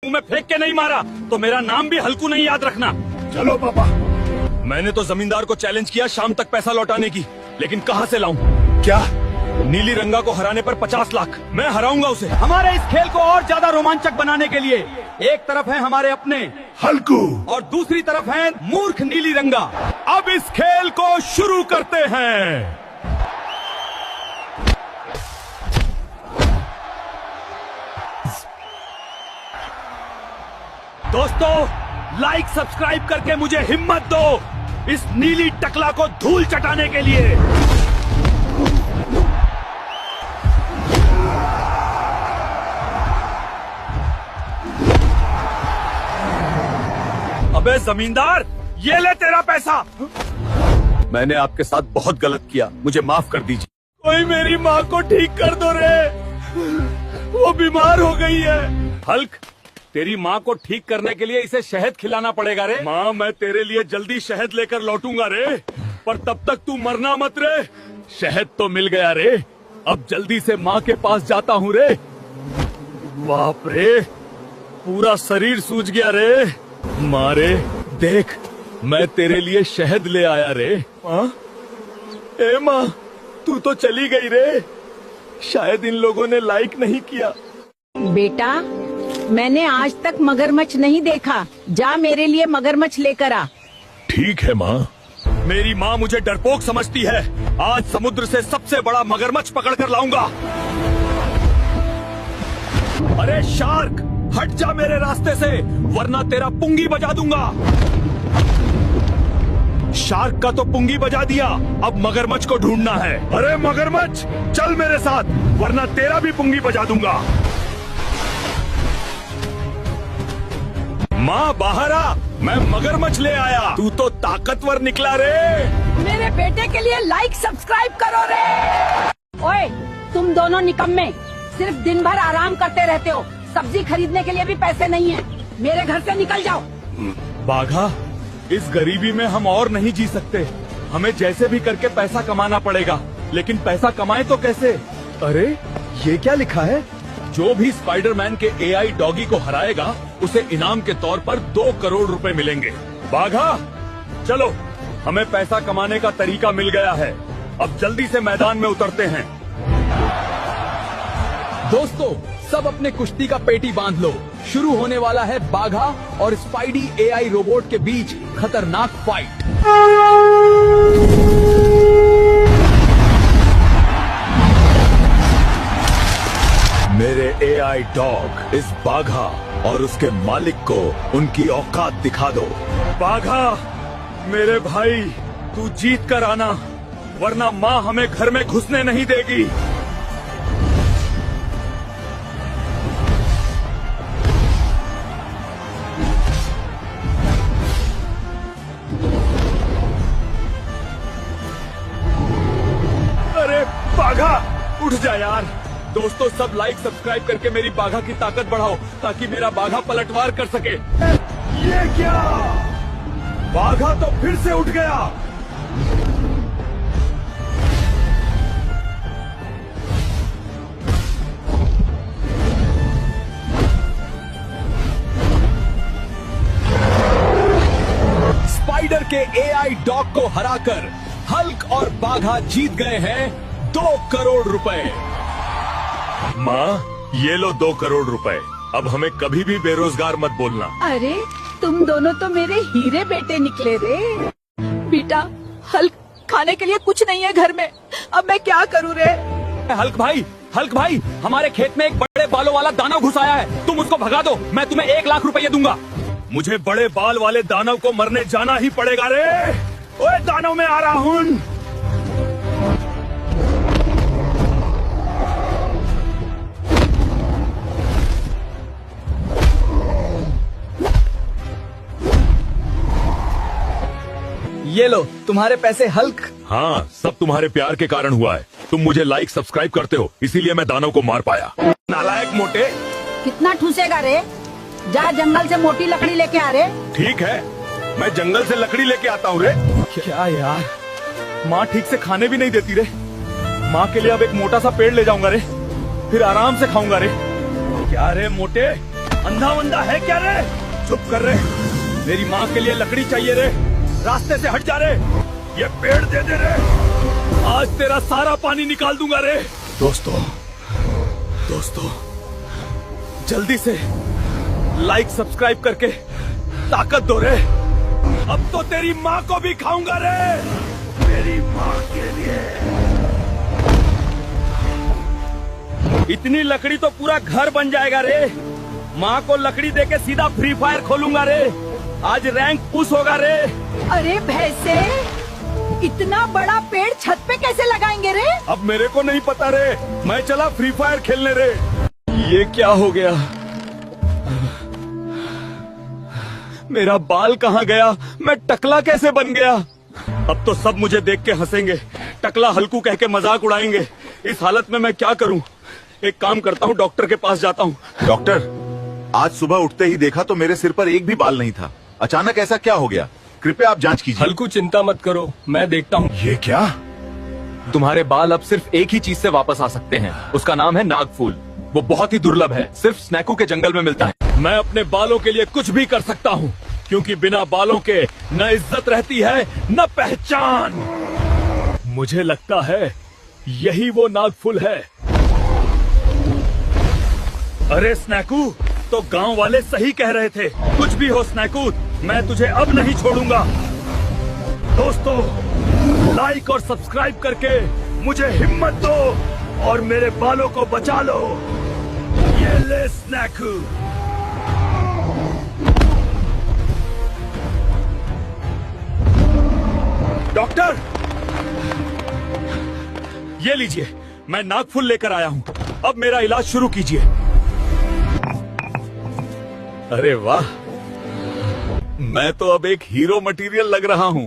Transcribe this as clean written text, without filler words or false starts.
में फेंक के नहीं मारा तो मेरा नाम भी हल्कू नहीं याद रखना। चलो पापा। मैंने तो जमींदार को चैलेंज किया शाम तक पैसा लौटाने की, लेकिन कहाँ से लाऊं? क्या? नीली रंगा को हराने पर 50 लाख। मैं हराऊंगा उसे। हमारे इस खेल को और ज्यादा रोमांचक बनाने के लिए एक तरफ है हमारे अपने हल्कू और दूसरी तरफ है मूर्ख नीली रंगा। अब इस खेल को शुरू करते हैं। दोस्तों, लाइक सब्सक्राइब करके मुझे हिम्मत दो इस नीली टकला को धूल चटाने के लिए। अबे जमींदार, ये ले तेरा पैसा। मैंने आपके साथ बहुत गलत किया, मुझे माफ कर दीजिए। कोई मेरी माँ को ठीक कर दो रे, वो बीमार हो गई है। हल्क, तेरी माँ को ठीक करने के लिए इसे शहद खिलाना पड़ेगा रे। माँ, मैं तेरे लिए जल्दी शहद लेकर लौटूंगा रे, पर तब तक तू मरना मत रे। शहद तो मिल गया रे, अब जल्दी से माँ के पास जाता हूँ रे। बाप रे, पूरा शरीर सूज गया रे। माँ रे, देख मैं तेरे लिए शहद ले आया रे। माँ, ए माँ, तू तो चली गई रे। शायद इन लोगों ने लाइक नहीं किया। बेटा, मैंने आज तक मगरमच्छ नहीं देखा, जा मेरे लिए मगरमच्छ लेकर आ। ठीक है माँ। मेरी माँ मुझे डरपोक समझती है, आज समुद्र से सबसे बड़ा मगरमच्छ पकड़ कर लाऊंगा। अरे शार्क, हट जा मेरे रास्ते से, वरना तेरा पुंगी बजा दूंगा। शार्क का तो पुंगी बजा दिया, अब मगरमच्छ को ढूंढना है। अरे मगरमच्छ, चल मेरे साथ, वरना तेरा भी पुंगी बजा दूंगा। माँ बाहर आ, मैं मगरमच्छ ले आया। तू तो ताकतवर निकला रे। मेरे बेटे के लिए लाइक सब्सक्राइब करो रे। ओए, तुम दोनों निकम्मे, सिर्फ दिन भर आराम करते रहते हो, सब्जी खरीदने के लिए भी पैसे नहीं है। मेरे घर से निकल जाओ। बाघा, इस गरीबी में हम और नहीं जी सकते, हमें जैसे भी करके पैसा कमाना पड़ेगा। लेकिन पैसा कमाए तो कैसे? अरे ये क्या लिखा है? जो भी स्पाइडरमैन के एआई डॉगी को हराएगा उसे इनाम के तौर पर 2 करोड़ रुपए मिलेंगे। बाघा, चलो, हमें पैसा कमाने का तरीका मिल गया है, अब जल्दी से मैदान में उतरते हैं। दोस्तों, सब अपने कुश्ती का पेटी बांध लो, शुरू होने वाला है बाघा और स्पाइडी एआई रोबोट के बीच खतरनाक फाइट। मेरे एआई डॉग इस बाघा और उसके मालिक को उनकी औकात दिखा दो। बाघा, मेरे भाई, तू जीत कर आना, वरना माँ हमें घर में घुसने नहीं देगी। अरे बाघा, उठ जा यार। दोस्तों, सब लाइक सब्सक्राइब करके मेरी बाघा की ताकत बढ़ाओ ताकि मेरा बाघा पलटवार कर सके। ये क्या? बाघा तो फिर से उठ गया। स्पाइडर के एआई डॉग को हराकर हल्क और बाघा जीत गए हैं 2 करोड़ रुपए। माँ, ये लो 2 करोड़ रुपए, अब हमें कभी भी बेरोजगार मत बोलना। अरे, तुम दोनों तो मेरे हीरे बेटे निकले रे। बेटा, हल्क, खाने के लिए कुछ नहीं है घर में, अब मैं क्या करूँ रे? हल्क भाई, हमारे खेत में एक बड़े बालों वाला दानव घुस आया है, तुम उसको भगा दो, मैं तुम्हें 1 लाख रुपए दूंगा। मुझे बड़े बाल वाले दानव को मरने जाना ही पड़ेगा रे। ओए दानव, मैं आ रहा हूँ। ये लो तुम्हारे पैसे हल्क। हाँ, सब तुम्हारे प्यार के कारण हुआ है। तुम मुझे लाइक सब्सक्राइब करते हो, इसीलिए मैं दानव को मार पाया। नालायक मोटे। कितना ठूसेगा रे? जा जंगल से मोटी लकड़ी लेके आ रे। ठीक है, मैं जंगल से लकड़ी लेके आता हूँ रे। क्या यार, माँ ठीक से खाने भी नहीं देती रे। माँ के लिए अब एक मोटा सा पेड़ ले जाऊंगा रे, फिर आराम से खाऊंगा रे। क्या रे मोटे, अंधा वंदा है क्या रे? चुप कर रे। मेरी माँ के लिए लकड़ी चाहिए रे। रास्ते से हट जा रे। ये पेड़ दे दे रे। आज तेरा सारा पानी निकाल दूंगा रे। दोस्तों जल्दी से लाइक सब्सक्राइब करके ताकत दो रे। अब तो तेरी माँ को भी खाऊंगा रे। मेरी माँ के लिए इतनी लकड़ी तो पूरा घर बन जाएगा रे। माँ को लकड़ी देके सीधा फ्री फायर खोलूंगा रे। आज रैंक पुश होगा रे। अरे भैंसे, इतना बड़ा पेड़ छत पे कैसे लगाएंगे रे? अब मेरे को नहीं पता रे। मैं चला फ्री फायर खेलने रे। ये क्या हो गया? मेरा बाल कहाँ गया? मैं टकला कैसे बन गया? अब तो सब मुझे देख के हंसेंगे, टकला हल्कू कह के मजाक उड़ाएंगे। इस हालत में मैं क्या करूं? एक काम करता हूं, डॉक्टर के पास जाता हूं। डॉक्टर, आज सुबह उठते ही देखा तो मेरे सिर पर एक भी बाल नहीं था। अचानक ऐसा क्या हो गया? कृपया आप जांच कीजिए। हल्कू चिंता मत करो, मैं देखता हूं। ये क्या? तुम्हारे बाल अब सिर्फ एक ही चीज से वापस आ सकते हैं। उसका नाम है नागफूल। वो बहुत ही दुर्लभ है, सिर्फ स्नैकू के जंगल में मिलता है। मैं अपने बालों के लिए कुछ भी कर सकता हूँ, क्योंकि बिना बालों के न इज्जत रहती है न पहचान। मुझे लगता है यही वो नागफूल है। अरे स्नैकू, तो गांव वाले सही कह रहे थे। कुछ भी हो स्नैकू, मैं तुझे अब नहीं छोड़ूंगा। दोस्तों, लाइक और सब्सक्राइब करके मुझे हिम्मत दो और मेरे बालों को बचा लो। ये ले स्नैकू। डॉक्टर, ये लीजिए, मैं नागफूल लेकर आया हूँ। अब मेरा इलाज शुरू कीजिए। अरे वाह, मैं तो अब एक हीरो मटेरियल लग रहा हूँ।